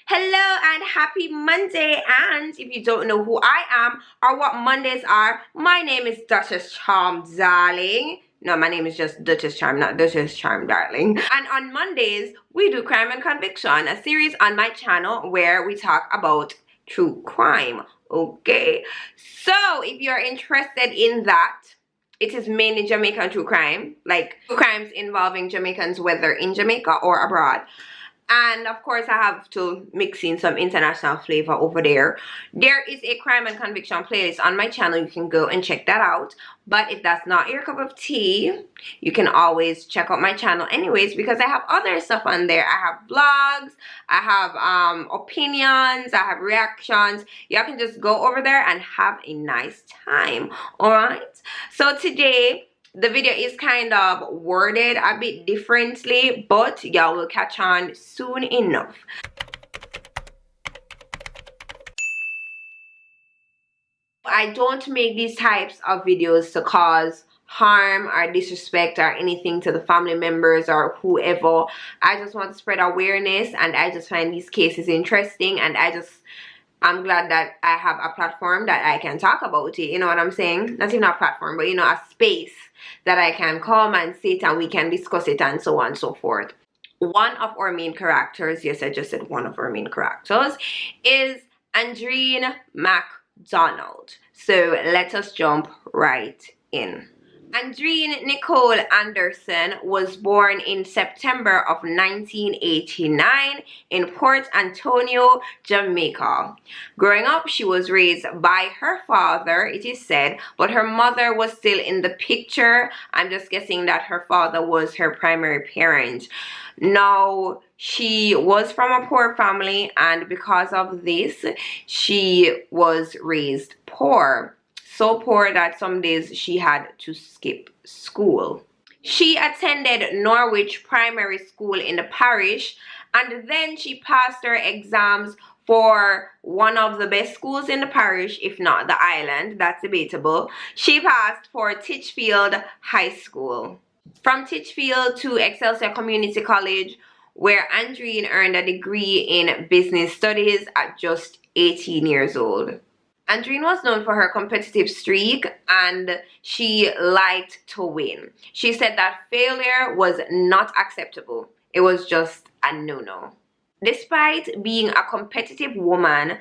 Hello and happy Monday. And if you don't know who I am or what Mondays are, my name is Duchess Charm, darling. No, my name is just Duchess Charm, not Duchess Charm, darling. And on Mondays, we do Crime and Conviction, a series on my channel where we talk about true crime. Okay, so if you're interested in that, it is mainly Jamaican true crime, like crimes involving Jamaicans, whether in Jamaica or abroad. And of course, I have to mix in some international flavor over there. There is a crime and conviction playlist on my channel. You can go and check that out. But if that's not your cup of tea, you can always check out my channel anyways, because I have other stuff on there. I have vlogs, I have opinions, I have reactions. Y'all can just go over there and have a nice time. Alright? So today, the video is kind of worded a bit differently, but y'all will catch on soon enough. I don't make these types of videos to cause harm or disrespect or anything to the family members or whoever. I just want to spread awareness, and I just find these cases interesting, and I'm glad that I have a platform that I can talk about it. You know what I'm saying? Not even a platform, but you know, a space that I can come and sit and we can discuss it and so on and so forth. One of our main characters, yes, I just said one of our main characters, is Andreen McDonald. So let us jump right in. Andreen Nicole Anderson was born in September of 1989 in Port Antonio, Jamaica. Growing up, she was raised by her father, it is said, but her mother was still in the picture. I'm just guessing that her father was her primary parent. Now, she was from a poor family, and because of this, she was raised poor. So poor that some days she had to skip school. She attended Norwich Primary School in the parish, and then she passed her exams for one of the best schools in the parish, if not the island. That's debatable. She passed for Titchfield High School. From Titchfield to Excelsior Community College, where Andreen earned a degree in business studies at just 18 years old. Andreen was known for her competitive streak, and she liked to win. She said that failure was not acceptable. It was just a no-no. Despite being a competitive woman,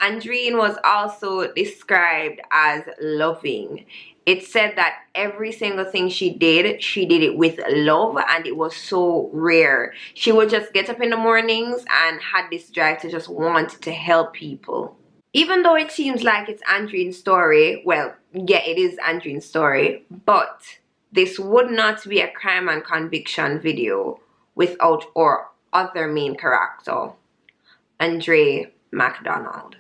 Andreen was also described as loving. It said that every single thing she did it with love, and it was so rare. She would just get up in the mornings and had this drive to just want to help people. Even though it seems like it's Andreen's story, well, yeah, it is Andreen's story, but this would not be a crime and conviction video without our other main character, Andreen McDonald.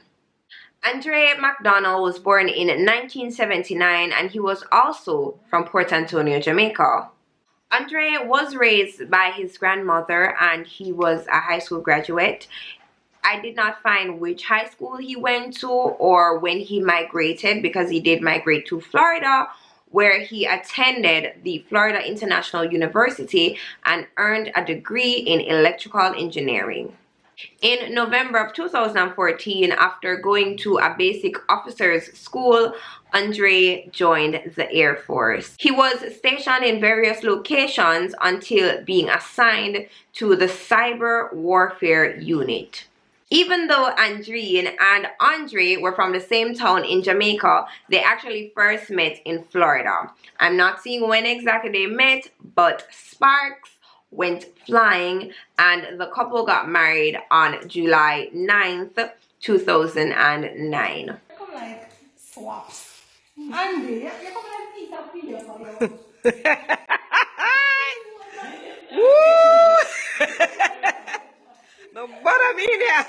Andreen McDonald was born in 1979, and he was also from Port Antonio, Jamaica. Andreen was raised by his grandmother, and he was a high school graduate. I did not find which high school he went to or when he migrated, because he did migrate to Florida, where he attended the Florida International University and earned a degree in electrical engineering. In November of 2014, after going to a basic officers school, Andreen joined the Air Force. He was stationed in various locations until being assigned to the Cyber Warfare Unit. Even though Andreen and Andre were from the same town in Jamaica, they actually first met in Florida. I'm not seeing when exactly they met, but sparks went flying, and the couple got married on July 9th, 2009. Come like swaps. Andy, you come like piece of video for you. Woo! No bother me there.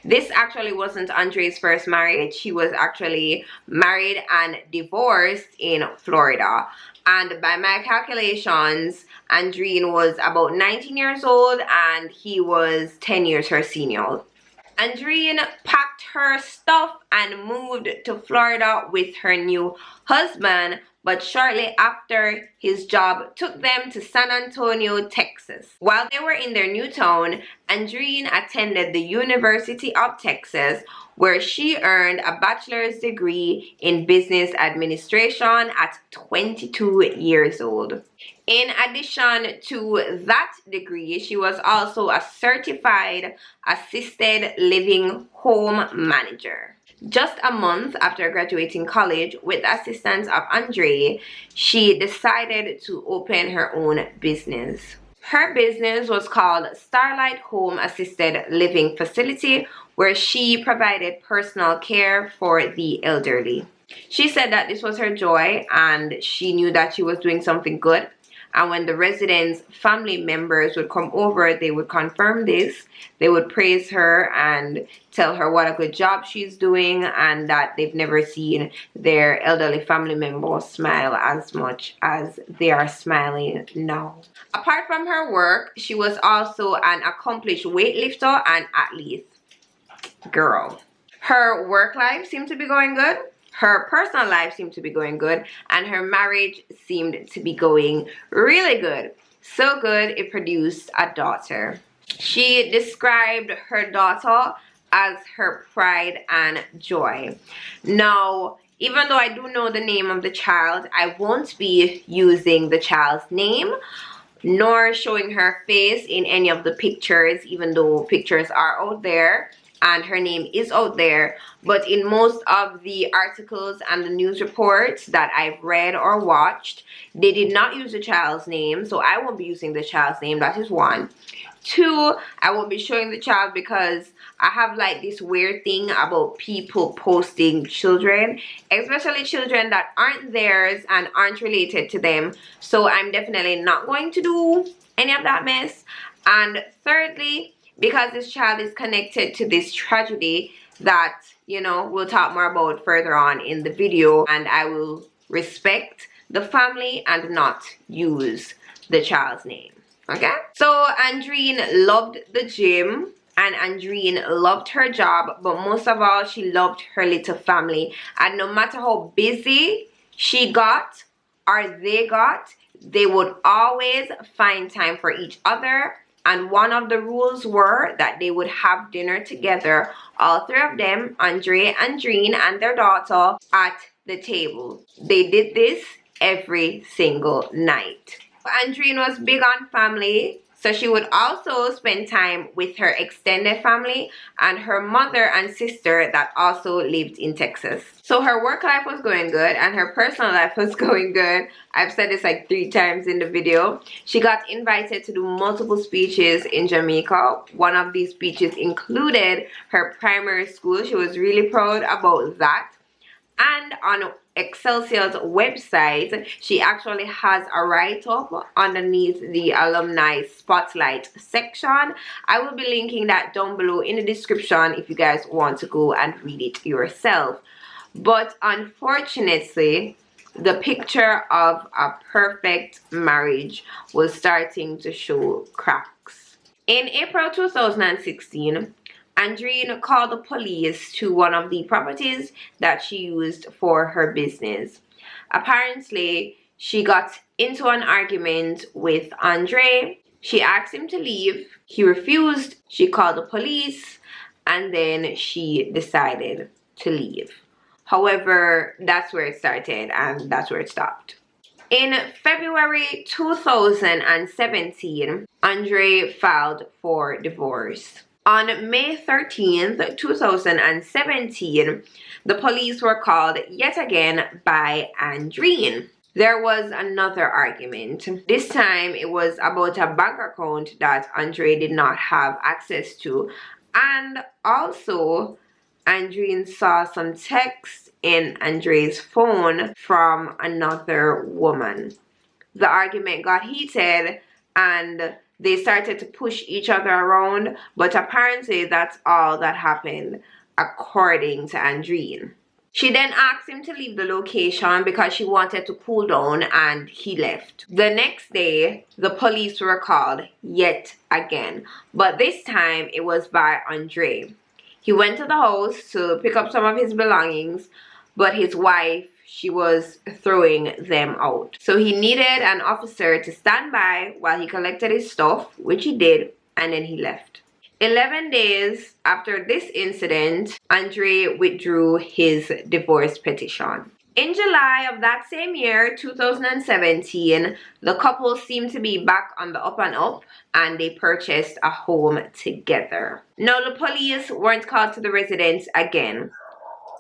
This actually wasn't Andre's first marriage. He was actually married and divorced in Florida. And by my calculations, Andreen was about 19 years old and he was 10 years her senior. Andreen packed her stuff and moved to Florida with her new husband but shortly after, his job took them to San Antonio, Texas. While they were in their new town, Andreen attended the University of Texas, where she earned a bachelor's degree in business administration at 22 years old. In addition to that degree, she was also a certified assisted living home manager. Just a month after graduating college, with the assistance of Andre, she decided to open her own business. Her business was called Starlight Home Assisted Living Facility, where she provided personal care for the elderly. She said that this was her joy and she knew that she was doing something good. And when the residents' family members would come over, they would confirm this. They would praise her and tell her what a good job she's doing and that they've never seen their elderly family members smile as much as they are smiling now. Apart from her work, she was also an accomplished weightlifter and athlete. Girl. Her work life seemed to be going good. Her personal life seemed to be going good, and her marriage seemed to be going really good. So good, it produced a daughter. She described her daughter as her pride and joy. Now, even though I do know the name of the child, I won't be using the child's name nor showing her face in any of the pictures, even though pictures are out there and her name is out there. But in most of the articles and the news reports that I've read or watched, they did not use the child's name, so I won't be using the child's name. That is one. Two, I won't be showing the child because I have like this weird thing about people posting children, especially children that aren't theirs and aren't related to them. So I'm definitely not going to do any of that mess. And thirdly, because this child is connected to this tragedy that, you know, we'll talk more about further on in the video, and I will respect the family and not use the child's name. Okay? So Andreen loved the gym and Andreen loved her job, but most of all, she loved her little family. And no matter how busy she got or they got, they would always find time for each other. And one of the rules were that they would have dinner together, all three of them, Andre, Andreen, and their daughter, at the table. They did this every single night. Andreen was big on family, so she would also spend time with her extended family and her mother and sister that also lived in Texas. So her work life was going good and her personal life was going good. I've said this like 3 times in the video. She got invited to do multiple speeches in Jamaica. One of these speeches included her primary school. She was really proud about that. And on Excelsior's website, she actually has a write-up underneath the alumni spotlight section. I will be linking that down below in the description if you guys want to go and read it yourself. But unfortunately, the picture of a perfect marriage was starting to show cracks. In April 2016, Andreen called the police to one of the properties that she used for her business. Apparently, she got into an argument with Andre. She asked him to leave. He refused. She called the police and then she decided to leave. However, that's where it started and that's where it stopped. In February 2017, Andre filed for divorce. On May 13th, 2017, the police were called yet again by Andreen. There was another argument. This time, it was about a bank account that Andre did not have access to. And also, Andreen saw some texts in Andre's phone from another woman. The argument got heated and they started to push each other around, but apparently that's all that happened according to Andreen. She then asked him to leave the location because she wanted to cool down and he left. The next day, the police were called yet again, but this time it was by Andre. He went to the house to pick up some of his belongings, but his wife, she was throwing them out. So he needed an officer to stand by while he collected his stuff, which he did, and then he left. 11 days after this incident, Andree withdrew his divorce petition. In July of that same year, 2017, the couple seemed to be back on the up and up, and they purchased a home together. Now, the police weren't called to the residence again.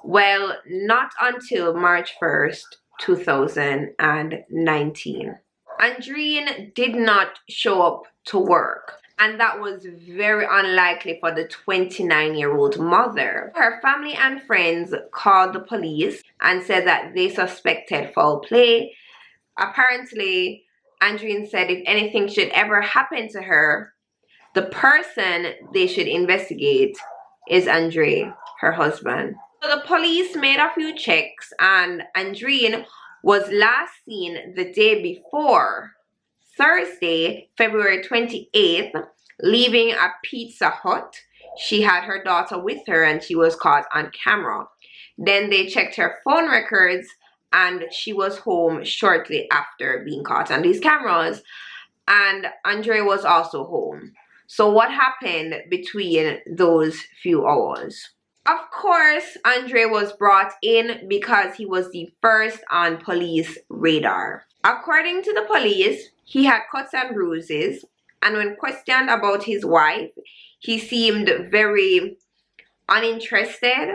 Well, not until March 1st, 2019. Andreen did not show up to work, and that was very unlikely for the 29-year-old mother. Her family and friends called the police and said that they suspected foul play. Apparently, Andreen said if anything should ever happen to her, the person they should investigate is Andree, her husband. So the police made a few checks, and Andreen was last seen the day before, Thursday, February 28th, leaving a Pizza Hut. She had her daughter with her and she was caught on camera. Then they checked her phone records and she was home shortly after being caught on these cameras, and Andree was also home. So what happened between those few hours? Of course, Andree was brought in because he was the first on police radar. According to the police, he had cuts and bruises, and when questioned about his wife, he seemed very uninterested,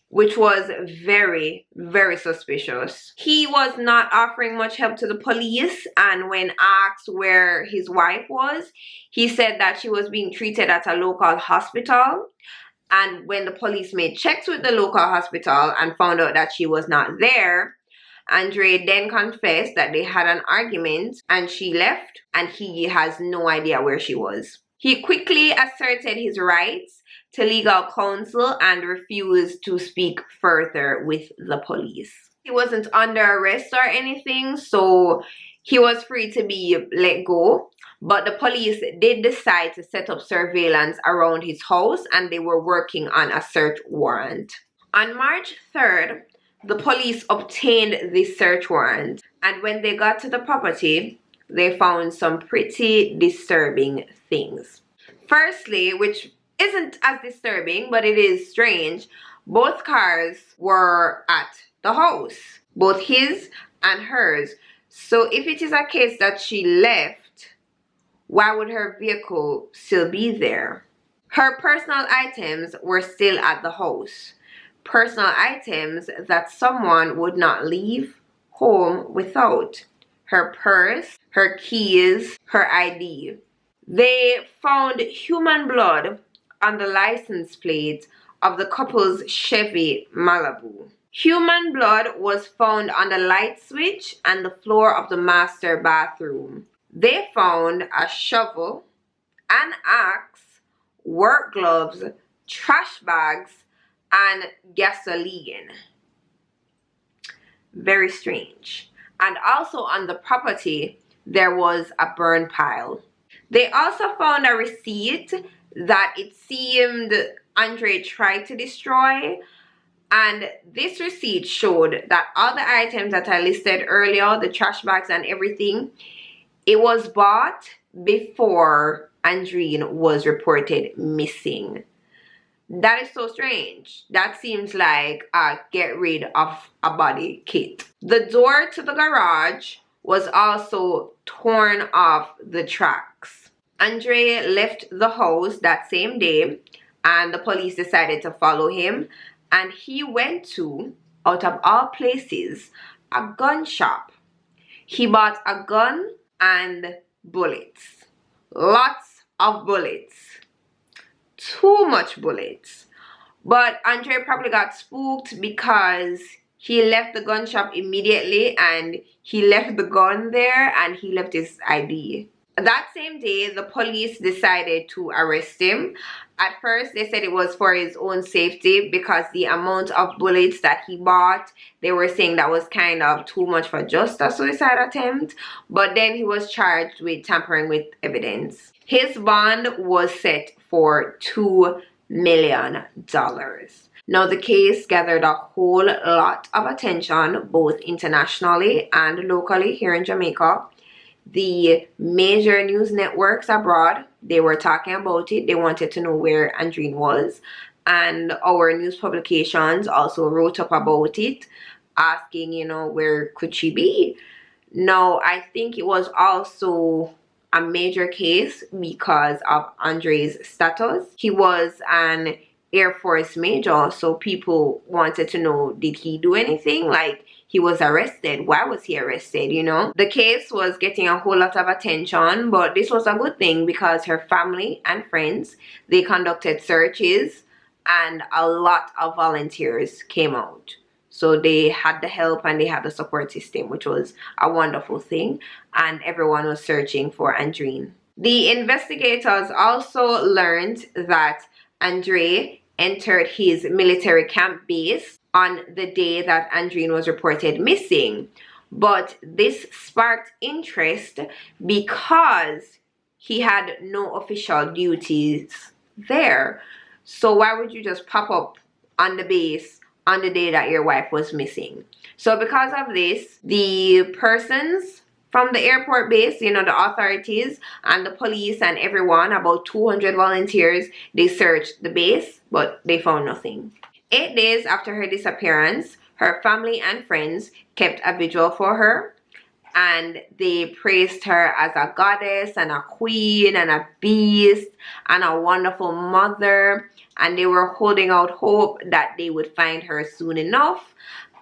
which was very, very suspicious. He was not offering much help to the police, and when asked where his wife was, he said that she was being treated at a local hospital. And when the police made checks with the local hospital and found out that she was not there, Andree then confessed that they had an argument and she left, and he has no idea where she was. He quickly asserted his rights to legal counsel and refused to speak further with the police. He wasn't under arrest or anything, so he was free to be let go. But the police did decide to set up surveillance around his house, and they were working on a search warrant. On March 3rd, the police obtained this search warrant, and when they got to the property, they found some pretty disturbing things. Firstly, which isn't as disturbing, but it is strange, both cars were at the house, both his and hers. So if it is a case that she left, why would her vehicle still be there? Her personal items were still at the house. Personal items that someone would not leave home without. Her purse, her keys, her ID. They found human blood on the license plate of the couple's Chevy Malibu. Human blood was found on the light switch and the floor of the master bathroom. They found a shovel, an axe, work gloves, trash bags, and gasoline. Very strange. And also on the property, there was a burn pile. They also found a receipt that it seemed Andree tried to destroy. And this receipt showed that all the items that I listed earlier, the trash bags and everything, it was bought before Andreen was reported missing. That is so strange. That seems like a get rid of a body kit. The door to the garage was also torn off the tracks. Andree left the house that same day, and the police decided to follow him, and he went to, out of all places, a gun shop. He bought a gun and bullets. Lots of bullets. Too much bullets. But Andree probably got spooked because he left the gun shop immediately, and he left the gun there, and he left his ID. That same day, the police decided to arrest him. At first, they said it was for his own safety because the amount of bullets that he bought, they were saying that was kind of too much for just a suicide attempt. But then he was charged with tampering with evidence. His bond was set for $2 million. Now, the case gathered a whole lot of attention both internationally and locally here in Jamaica. The major news networks abroad, they were talking about it. They wanted to know where Andreen was. And our news publications also wrote up about it, asking, where could she be? Now, I think it was also a major case because of Andre's status. He was an Air Force major, so people wanted to know, did he do anything? Like, he was arrested. Why was he arrested, The case was getting a whole lot of attention, but this was a good thing because her family and friends, they conducted searches and a lot of volunteers came out. So they had the help and they had the support system, which was a wonderful thing. And everyone was searching for Andreen. The investigators also learned that Andre entered his military camp base on the day that Andreen was reported missing. But this sparked interest because he had no official duties there. So why would you just pop up on the base on the day that your wife was missing? So because of this, the persons from the airport base, the authorities and the police and everyone, about 200 volunteers, they searched the base, but they found nothing. 8 days after her disappearance, her family and friends kept a vigil for her, and they praised her as a goddess and a queen and a beast and a wonderful mother, and they were holding out hope that they would find her soon enough.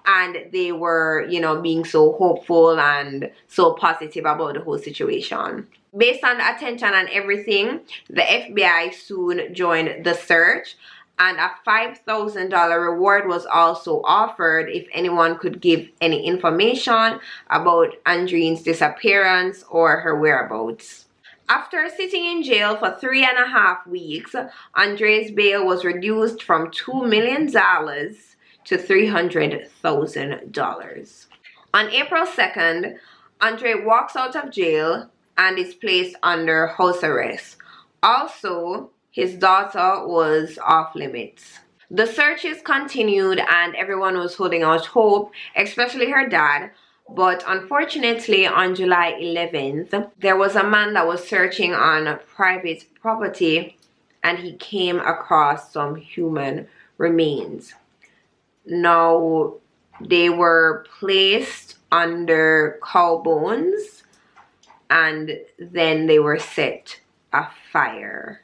And they were, being so hopeful and so positive about the whole situation. Based on the attention and everything, the FBI soon joined the search, and a $5,000 reward was also offered if anyone could give any information about Andreen's disappearance or her whereabouts. After sitting in jail for 3.5 weeks, Andre's bail was reduced from $2 million to $300,000. On April 2nd, Andre walks out of jail and is placed under house arrest. Also, his daughter was off limits. The searches continued and everyone was holding out hope, especially her dad. But unfortunately, on July 11th, there was a man that was searching on private property and he came across some human remains. Now, they were placed under cow bones and then they were set afire.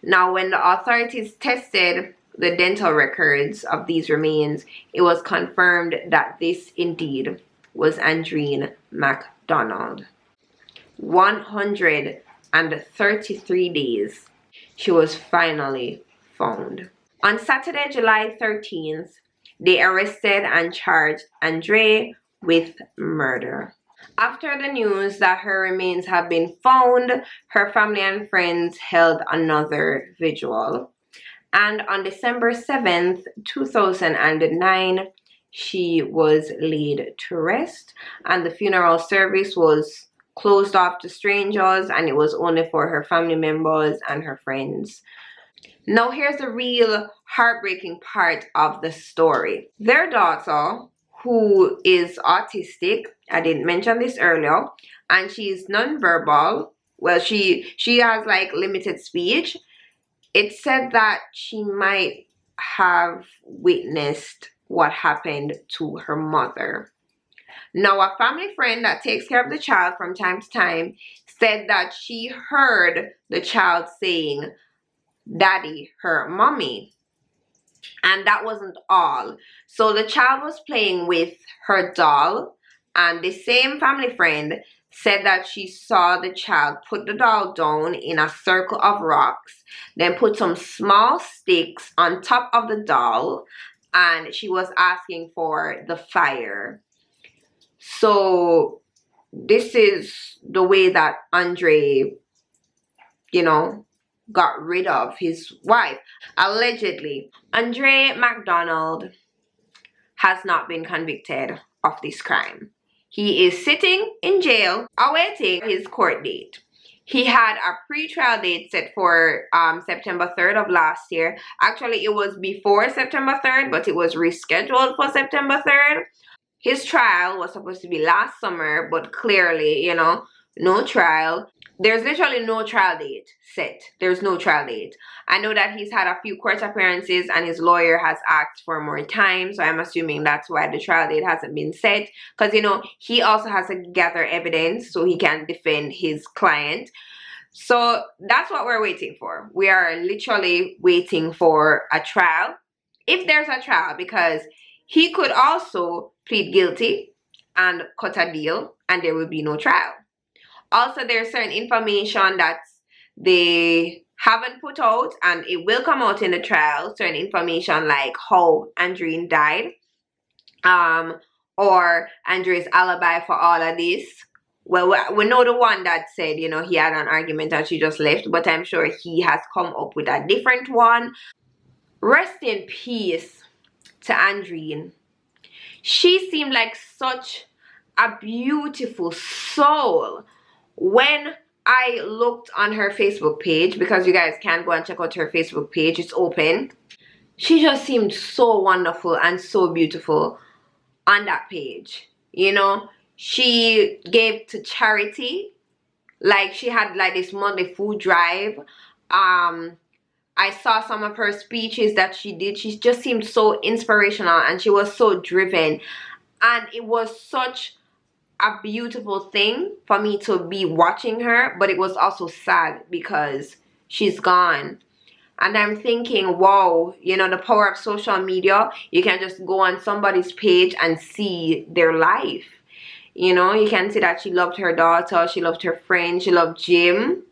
Now, when the authorities tested the dental records of these remains, it was confirmed that this indeed was Andreen McDonald. 133 days, she was finally found. On Saturday, July 13th, they arrested and charged Andre with murder. After the news that her remains have been found, her family and friends held another vigil. And on December 7th, 2009, she was laid to rest, and the funeral service was closed off to strangers, and it was only for her family members and her friends. Now here's the real heartbreaking part of the story. Their daughter, who is autistic, I didn't mention this earlier, and she's nonverbal. Well, she has like limited speech. It said that she might have witnessed what happened to her mother. Now, a family friend that takes care of the child from time to time said that she heard the child saying, "Daddy," her mommy. And that wasn't all. So the child was playing with her doll, and the same family friend said that she saw the child put the doll down in a circle of rocks, then put some small sticks on top of the doll, and she was asking for the fire. So this is the way that Andre, got rid of his wife. Allegedly, Andre McDonald has not been convicted of this crime. He is sitting in jail awaiting his court date. He had a pre-trial date set for September 3rd of last year. Actually, it was before September 3rd, but it was rescheduled for September 3rd. His trial was supposed to be last summer, but clearly, you know, no trial. There's literally no trial date set. There's no trial date. I know that he's had a few court appearances and his lawyer has asked for more time, so I'm assuming that's why the trial date hasn't been set. Because, you know, he also has to gather evidence so he can defend his client. So that's what we're waiting for. We are literally waiting for a trial. If there's a trial, because he could also plead guilty and cut a deal and there will be no trial. Also, there's certain information that they haven't put out and it will come out in the trial. Certain information like how Andreen died, or Andre's alibi for all of this. Well, we know the one that said, you know, he had an argument and she just left, but I'm sure he has come up with a different one. Rest in peace to Andreen. She seemed like such a beautiful soul. When I looked on her Facebook page, because you guys can go and check out her Facebook page, it's open. She just seemed so wonderful and so beautiful on that page. You know, she gave to charity. Like, she had like this monthly food drive. I saw some of her speeches that she did. She just seemed so inspirational and she was so driven. And it was such a beautiful thing for me to be watching her, but it was also sad because she's gone. And I'm thinking, wow, you know, the power of social media. You can just go on somebody's page and see their life. You know, you can see that she loved her daughter, she loved her friend, she loved Jim.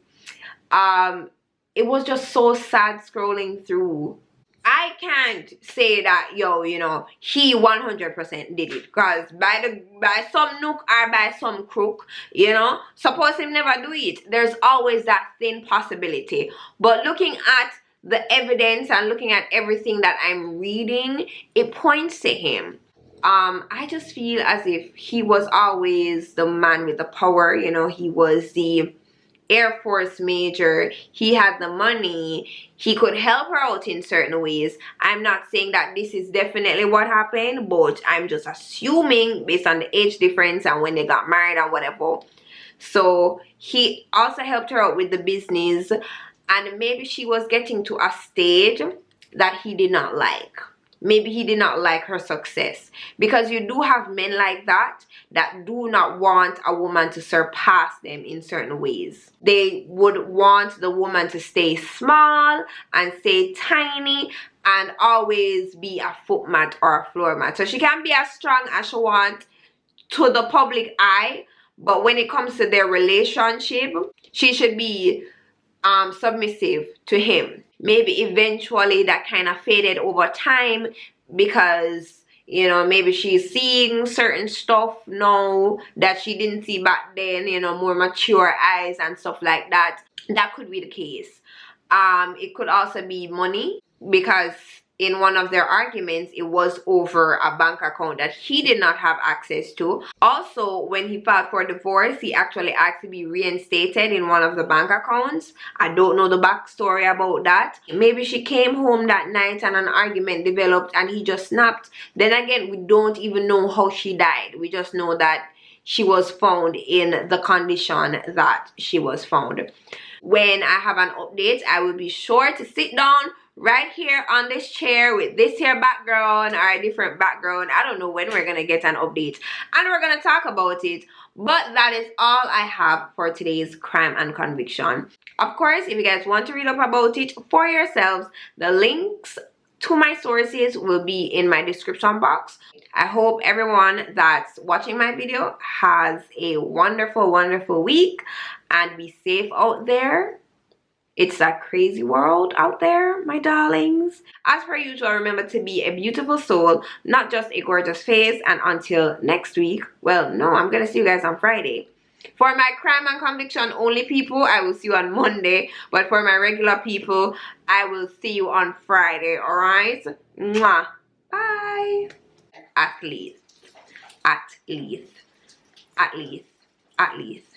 It was just so sad scrolling through. I can't say that, yo, you know, he 100% did it, because by some nook or by some crook, you know, suppose him never do it, there's always that thin possibility. But looking at the evidence and looking at everything that I'm reading, it points to him. I just feel as if he was always the man with the power. You know, he was the Air Force major, he had the money, he could help her out in certain ways. I'm not saying that this is definitely what happened, but I'm just assuming based on the age difference and when they got married and whatever. So he also helped her out with the business, and maybe she was getting to a stage that he did not like. Maybe he did not like her success, because you do have men like that do not want a woman to surpass them in certain ways. They would want the woman to stay small and stay tiny and always be a foot mat or a floor mat. So she can be as strong as she wants to the public eye, but when it comes to their relationship, she should be submissive to him. Maybe eventually that kind of faded over time because, you know, maybe she's seeing certain stuff now that she didn't see back then, you know, more mature eyes and stuff like that. That could be the case. It could also be money, because in one of their arguments it was over a bank account that he did not have access to. Also, when he filed for divorce, he actually asked to be reinstated in one of the bank accounts. I don't know the backstory about that. Maybe she came home that night and an argument developed and he just snapped. Then again, we don't even know how she died. We just know that she was found in the condition that she was found. When I have an update, I will be sure to sit down right here on this chair with this here background or a different background. I don't know when we're gonna get an update and we're gonna talk about it, but that is all I have for today's crime and conviction. Of course, if you guys want to read up about it for yourselves, the links to my sources will be in my description box. I hope everyone that's watching my video has a wonderful week and be safe out there. It's a crazy world out there, my darlings. As per usual, remember to be a beautiful soul, not just a gorgeous face. And until next week, well, no, I'm gonna see you guys on Friday. For my crime and conviction only people, I will see you on Monday. But for my regular people, I will see you on Friday, alright? Mwah. Bye. At least. At least. At least. At least.